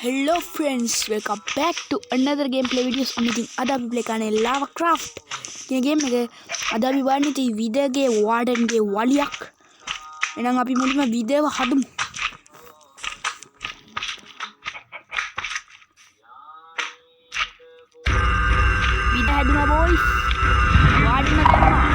Hello friends, welcome back to another gameplay videos. Itin ada අපි play කරන්නේ Lava Craft කියන game එක. අද අපි බලන්නේ ඉතින් විදගේ warden ගේ වලියක්. එහෙනම් අපි මුලින්ම විදව හදමු. විද හැදුනා boys. warden එක දැම්මා.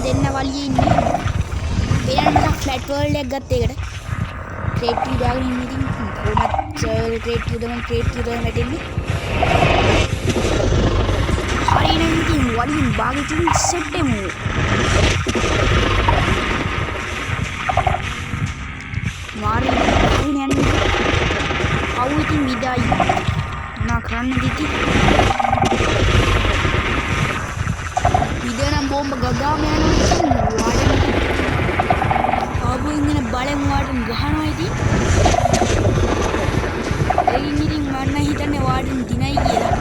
දෙන්න වලියේ ඉන්නේ. වෙනම ෆ්ලැට් වර්ල්ඩ් එකක් ගත්ත එකට. ක්‍රියේටිව් දාගෙන ඉන්නේ ඉතින් කොහොමද ක්‍රියේටිව් දමන් වැටෙන්නේ. හරිනම් ඉතින් වලින් භාගිතින් සෙට් එමු. මාරි යන්නේ. කවු ඉතින් විදයි. මොනා කරන්නද ඉතින්? විදනම් බෝම්බ ගගාම යනවා වාඩන් ආපු ඉන්න බලෙන් වාඩන් ගහනවා ඉතින් එයින් ඉතින් මන්න හිතන්නේ වාඩන් දිනයි කියලා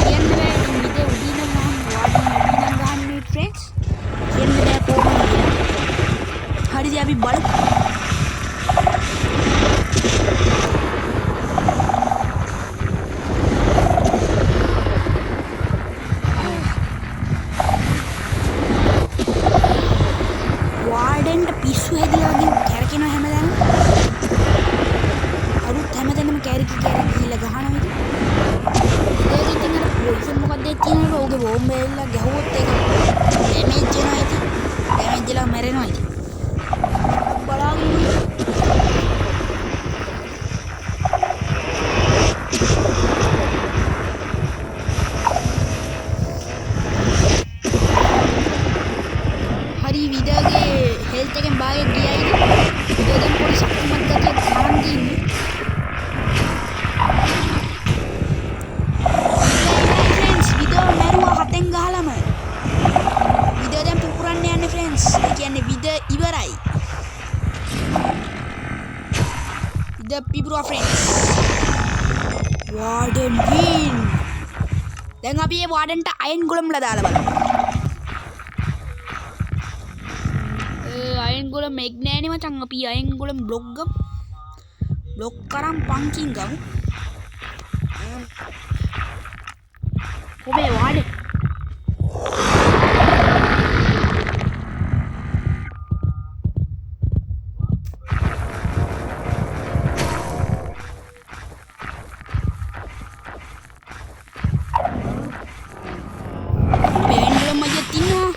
කියන්න බෑ ඉතින් විද උඩින් නම් වාඩන් උඩින් ගහන්නේ ෆ්‍රෙන්ඩ්ස් කියන්න බෑ කොහොමද කියලා හරිද අපි බලමු පිස්සු හැදිලා වගේ කැරකෙනවා හැමදාම. අරුත් හැමදාම කැරකි ගිහලා ගහනවා ඉතින්. ඒක ඉතින් අර පොයිසන් මොකක්ද තියෙනවද? ඔහුගේ බෝම්බ එල්ලලා ගැහුවොත් ඒක ඩැමේජ් වෙනවා ඉතින්. ඩැමේජ් වෙලා මැරෙනවා ඉතින්. බලාගෙන හරි විදගේ හෙල්ත් එකෙන් භාගයක් ගියයිද? විදෙන් පොඩි ශක්තිමත් ගතියක් සරන් තියෙන්නේ. ෆ්‍රෙන්ඩ්ස් විදව මැරුවා හතෙන් ගහලම. විද දැන් පුපුරන්න යන්නේ ෆ්‍රෙන්ඩ්ස්. ඒ කියන්නේ විද ඉවරයි. විද පිපුරුවා ෆ්‍රෙන්ඩ්ස්. warden win. දැන් අපි මේ wardenට අයන් ගොලම්ලා දාලා බලමු. අයන් ගොලම් මේක් නෑනේ මචං අපි අයන් ගොලම් බ්ලොක් කරන් පංකින් ගමු ඔබේ වාඩේ අයන් ගොලම් අයියා තින්නවා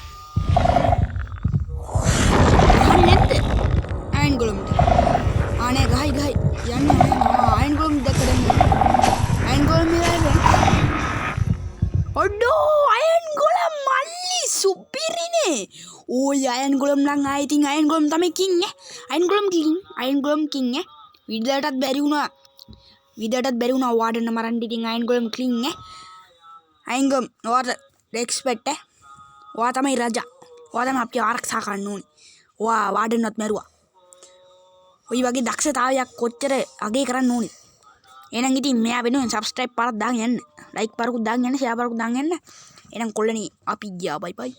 ආනේ ගහයි යන්නේ අයන් ගොලම් දැක්කද අයන් ගොලම් ඉවරයි ඔඩෝ අයන් ගොලම් මල්ලි සුපිරිනේ ඕයි අයන් ගොලම් නම් ආයි ඉතින් අයන් ගොලම් තමයි කින් අයන් ගොලම් කින් විදටත් බැරි වුණා වාඩන්න මරන්න ඉතින් අයන් ගොලම් කින් අයන් ගොලම් ඔයාට රෙස්පෙක්ට් ඔයා තමයි රජා ඔයා තමයි අපිව ආරක්ෂා කරන්න ඕනේ ඔයා වාඩන්නත් මැරුවා ඔය වගේ දක්ෂතාවයක් කොච්චර අගේ කරන්න ඕනේ. එහෙනම් ඉතින් මෙයා වෙනුවෙන් subscribe පාරක් දාගෙන යන්න. like පාරකුත් දාගෙන යන්න, share පාරකුත් දාගෙන යන්න. එහෙනම් කොල්ලනේ අපි ගියා. bye bye.